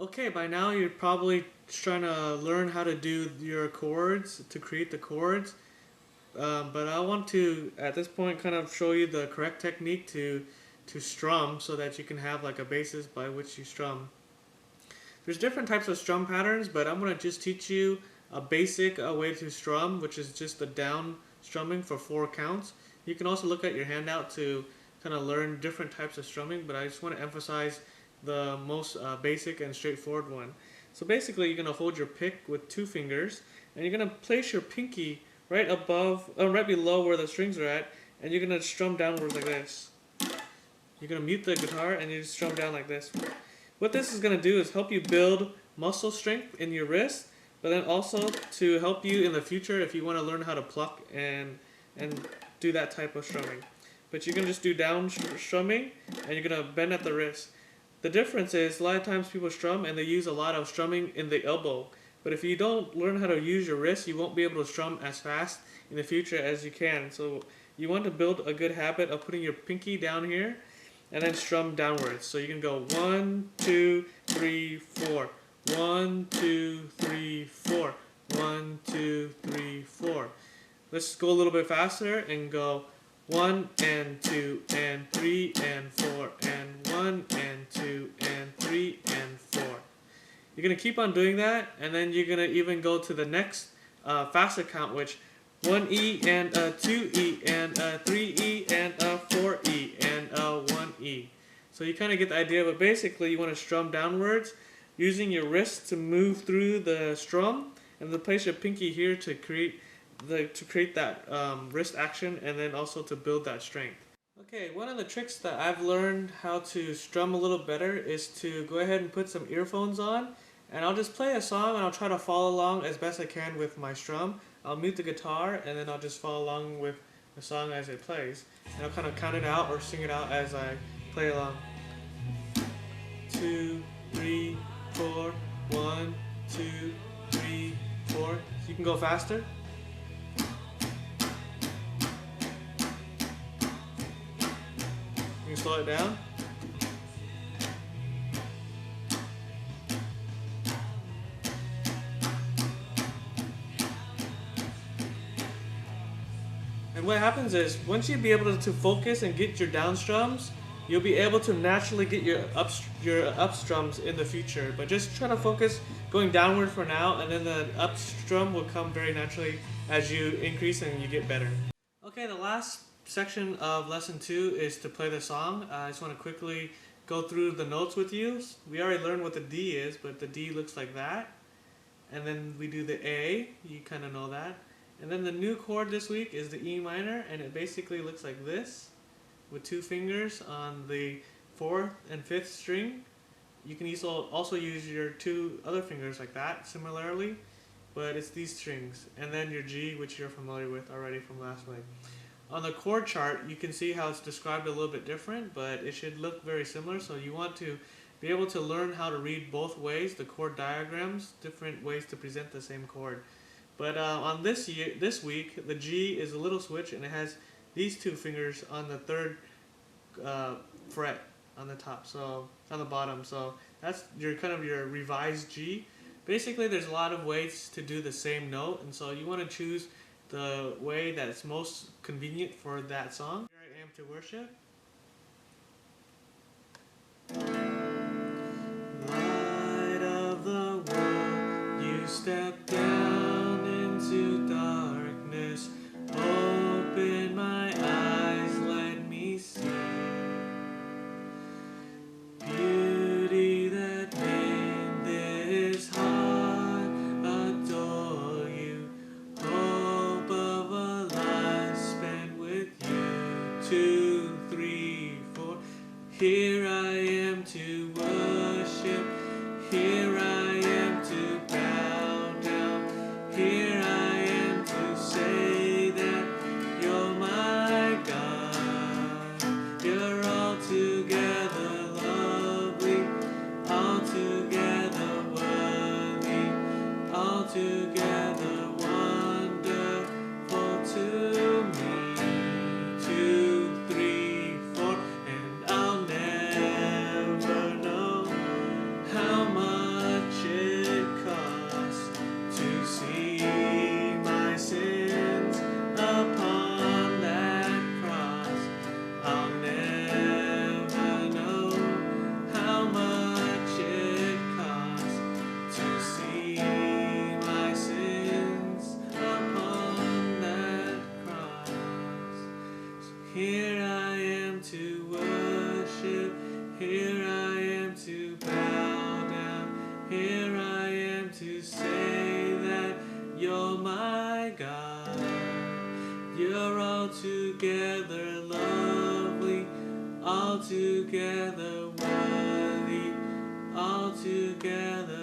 Okay, by now you're probably trying to learn how to do your chords, to create the chords. But I want to, at this point, kind of show you the correct technique to strum so that you can have like a basis by which you strum. There's different types of strum patterns, but I'm going to just teach you a basic way to strum, which is just the down strumming for 4 counts. You can also look at your handout to kind of learn different types of strumming, but I just want to emphasize the most basic and straightforward one. So basically, you're going to hold your pick with 2 fingers, and you're going to place your pinky right above, right below where the strings are at, and you're going to strum downwards like this. You're going to mute the guitar, and you just strum down like this. What this is going to do is help you build muscle strength in your wrist, but then also to help you in the future if you want to learn how to pluck and do that type of strumming. But you're going to just do down strumming, and you're going to bend at the wrist. The difference is a lot of times people strum and they use a lot of strumming in the elbow. But if you don't learn how to use your wrist, you won't be able to strum as fast in the future as you can. So you want to build a good habit of putting your pinky down here and then strum downwards. So you can go 1, 2, 3, 4. 1, 2, 3, 4. 1, 2, 3, 4. Let's go a little bit faster and go 1 and 2 and 3 and 4 and 1 and 2 and 3 and 4. You're going to keep on doing that, and then you're going to even go to the next faster count, which 1E and a 2E and a 3E and a 4E and a 1E. So you kind of get the idea, but basically you want to strum downwards using your wrist to move through the strum, and then place your pinky here to create that wrist action, and then also to build that strength. Okay, one of the tricks that I've learned how to strum a little better is to go ahead and put some earphones on, and I'll just play a song and I'll try to follow along as best I can with my strum. I'll mute the guitar and then I'll just follow along with the song as it plays. And I'll kind of count it out or sing it out as I play along. 2, 3, 4, 1, 2, 3, 4. You can go faster. You can slow it down. And what happens is, once you be able to focus and get your down strums, you'll be able to naturally get your up strums in the future. But just try to focus going downward for now, and then the up strum will come very naturally as you increase and you get better. Okay, the last section of lesson 2 is to play the song. I just want to quickly go through the notes with you. We already learned what the D is, but the D looks like that. And then we do the A, you kind of know that. And then the new chord this week is the E minor, and it basically looks like this, with 2 fingers on the 4th and 5th string. You can also use your 2 other fingers like that, similarly, but it's these strings. And then your G, which you're familiar with already from last week. On the chord chart, you can see how it's described a little bit different, but it should look very similar, so you want to be able to learn how to read both ways, the chord diagrams, different ways to present the same chord. But on this week, the G is a little switch, and it has these 2 fingers on the 3rd fret on the top, so on the bottom. So that's your kind of your revised G. Basically, there's a lot of ways to do the same note, and so you want to choose the way that's most convenient for that song. Here I am to worship. Light of the world, you step down into darkness. Open my eyes, let me see beauty that made this heart adore you. Hope of a life spent with you. 2, 3, 4. Here I am to worship. Here I am to bow down. Here I am to say that you're my God. You're altogether lovely, altogether worthy, altogether wonderful to me. 2, 3, 4, and I'll never know how much altogether lovely, altogether worthy, altogether